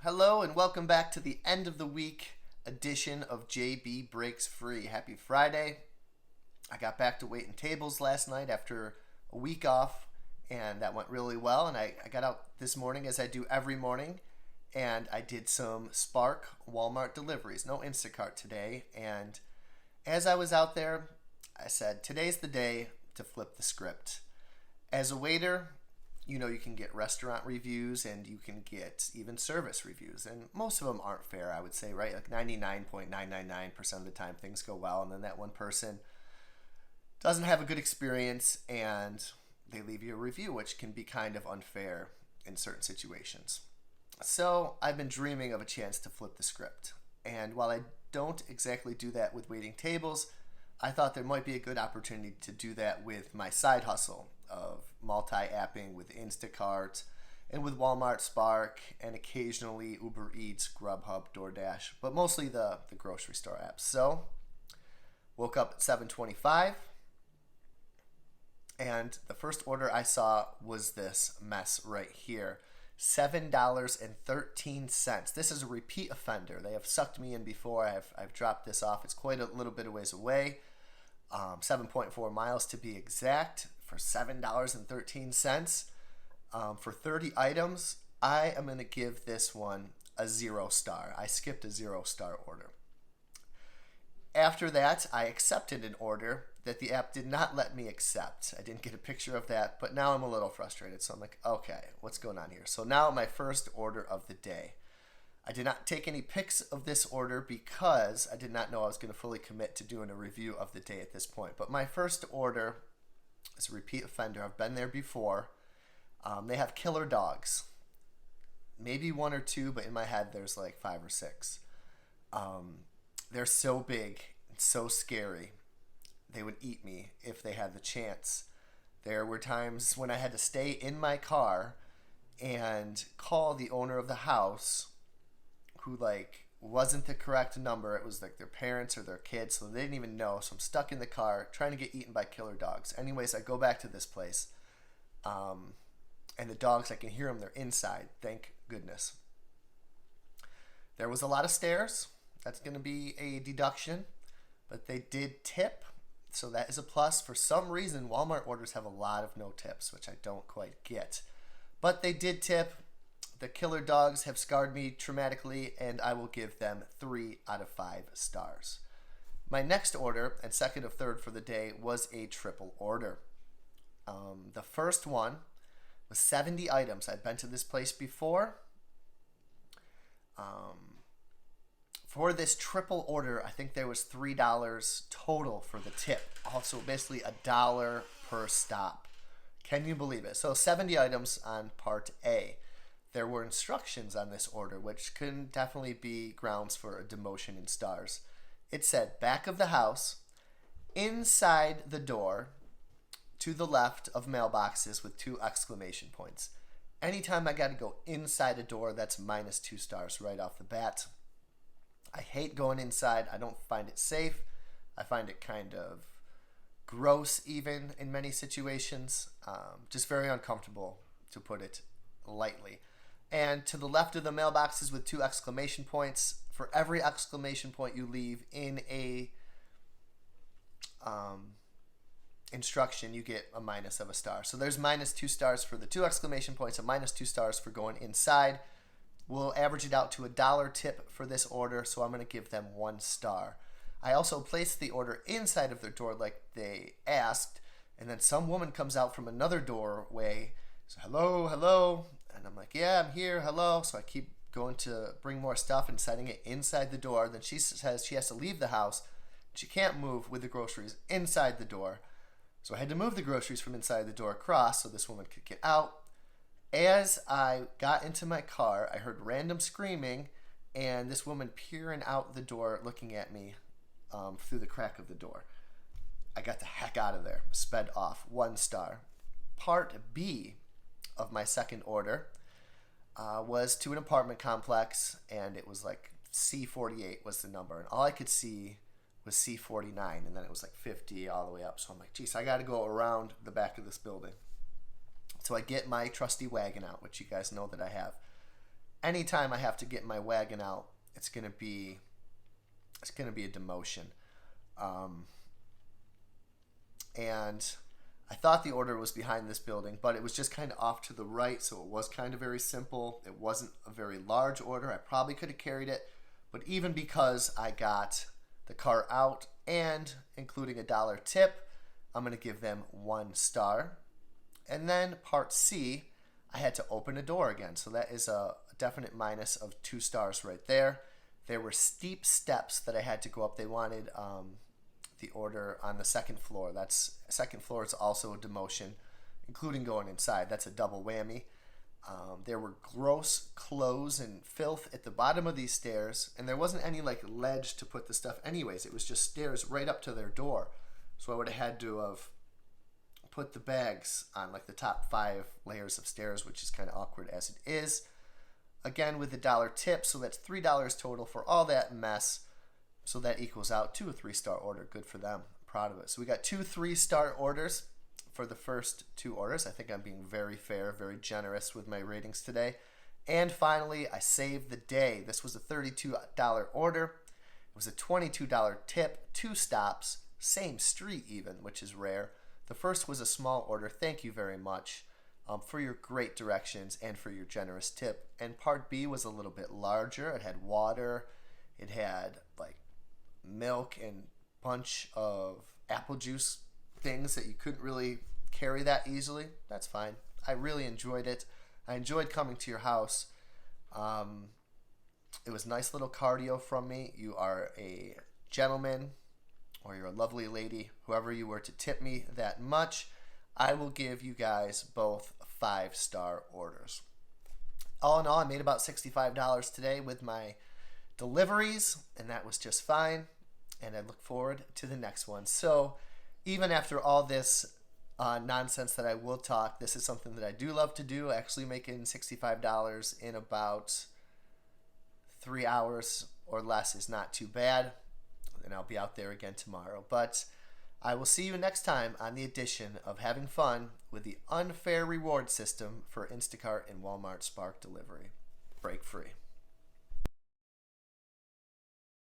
Hello and welcome back to the end of the week edition of JB Breaks Free. Happy Friday. I got back to waiting tables last night after a week off, and that went really well. And I got out this morning, as I do every morning, and I did some Spark Walmart deliveries. No Instacart today. And as I was out there, I said, today's the day to flip the script. As a waiter, you can get restaurant reviews and you can get even service reviews. And most of them aren't fair, I would say, right? Like 99.999% of the time things go well, and then that one person doesn't have a good experience and they leave you a review, which can be kind of unfair in certain situations. So I've been dreaming of a chance to flip the script. And while I don't exactly do that with waiting tables, I thought there might be a good opportunity to do that with my side hustle of multi-apping with Instacart and with Walmart Spark and occasionally Uber Eats, Grubhub, DoorDash, but mostly the grocery store apps. So, woke up at 7:25 and the first order I saw was this mess right here. $7.13. This is a repeat offender. They have sucked me in before. I've dropped this off. It's quite a little bit of ways away. 7.4 miles to be exact, for $7.13. For 30 items, I am going to give this one a 0 star. I skipped a 0-star order. After that, I accepted an order that the app did not let me accept. I didn't get a picture of that, but now I'm a little frustrated. So I'm like, okay, what's going on here? So now my first order of the day. I did not take any pics of this order because I did not know I was going to fully commit to doing a review of the day at this point. But my first order is a repeat offender. I've been there before. They have killer dogs. Maybe one or two, but in my head there's like 5 or 6. They're so big and so scary. They would eat me if they had the chance. There were times when I had to stay in my car and call the owner of the house, who wasn't the correct number. It was like their parents or their kids, so they didn't even know. So I'm stuck in the car trying to get eaten by killer dogs. Anyways, I go back to this place, and the dogs, I can hear them. They're inside. Thank goodness. There was a lot of stairs. That's going to be a deduction, but they did tip, so that is a plus. For some reason, Walmart orders have a lot of no tips, which I don't quite get, but they did tip. The killer dogs have scarred me traumatically, and I will give them 3 out of 5 stars. My next order, and second of third for the day, was a triple order. The first one was 70 items. I'd been to this place before. For this triple order, I think there was $3 total for the tip. Also, basically $1 per stop. Can you believe it? So 70 items on part A. There were instructions on this order, which can definitely be grounds for a demotion in stars. It said, back of the house, inside the door, to the left of mailboxes with 2 exclamation points. Anytime I got to go inside a door, that's minus 2 stars right off the bat. I hate going inside. I don't find it safe. I find it kind of gross even in many situations. Just very uncomfortable, to put it lightly. And to the left of the mailboxes with 2 exclamation points. For every exclamation point you leave in a instruction, you get a minus of a star. So there's minus 2 stars for the 2 exclamation points and minus 2 stars for going inside. We'll average it out to $1 tip for this order, so I'm going to give them 1 star. I also placed the order inside of their door like they asked, and then some woman comes out from another doorway. So, hello, hello. And I'm like, yeah, I'm here, hello. So I keep going to bring more stuff and setting it inside the door. Then she says she has to leave the house. She can't move with the groceries inside the door. So I had to move the groceries from inside the door across so this woman could get out. As I got into my car, I heard random screaming and this woman peering out the door looking at me through the crack of the door. I got the heck out of there. Sped off. 1 star. Part B of my second order was to an apartment complex, and it was like C48 was the number, and all I could see was C49, and then it was like 50 all the way up. So I'm like, geez, I got to go around the back of this building. So I get my trusty wagon out, which you guys know that I have. anytime I have to get my wagon out, it's gonna be a demotion. And I thought the order was behind this building, but it was just kind of off to the right, so it was kind of very simple. It wasn't a very large order. I probably could have carried it, but even because I got the car out and including a $1 tip, I'm going to give them 1 star. And then part C, I had to open a door again, so that is a definite minus of 2 stars right there. There were steep steps that I had to go up. They wanted the order on the second floor. Second floor is also a demotion, including going inside. That's a double whammy. There were gross clothes and filth at the bottom of these stairs, and there wasn't any like ledge to put the stuff anyways. It was just stairs right up to their door. So I would have had to have put the bags on like the top 5 layers of stairs, which is kind of awkward as it is. Again, with the $1 tip, so that's $3 total for all that mess. So that equals out to a 3-star order. Good for them. I'm proud of it. So we got 2 3-star orders for the first 2 orders. I think I'm being very fair, very generous with my ratings today. And finally, I saved the day. This was a $32 order. It was a $22 tip, 2 stops, same street even, which is rare. The first was a small order. Thank you very much for your great directions and for your generous tip. And part B was a little bit larger. It had water. It had like milk and bunch of apple juice things that you couldn't really carry that easily. That's fine. I really enjoyed it. I enjoyed coming to your house. It was nice little cardio from me. You are a gentleman, or you're a lovely lady, whoever you were to tip me that much. I will give you guys both 5-star orders. All in all, I made about $65 today with my deliveries, and that was just fine. And I look forward to the next one. So even after all this nonsense that I will talk, this is something that I do love to do. Actually making $65 in about 3 hours or less is not too bad. And I'll be out there again tomorrow. But I will see you next time on the edition of Having Fun with the unfair reward system for Instacart and Walmart Spark delivery. Break free.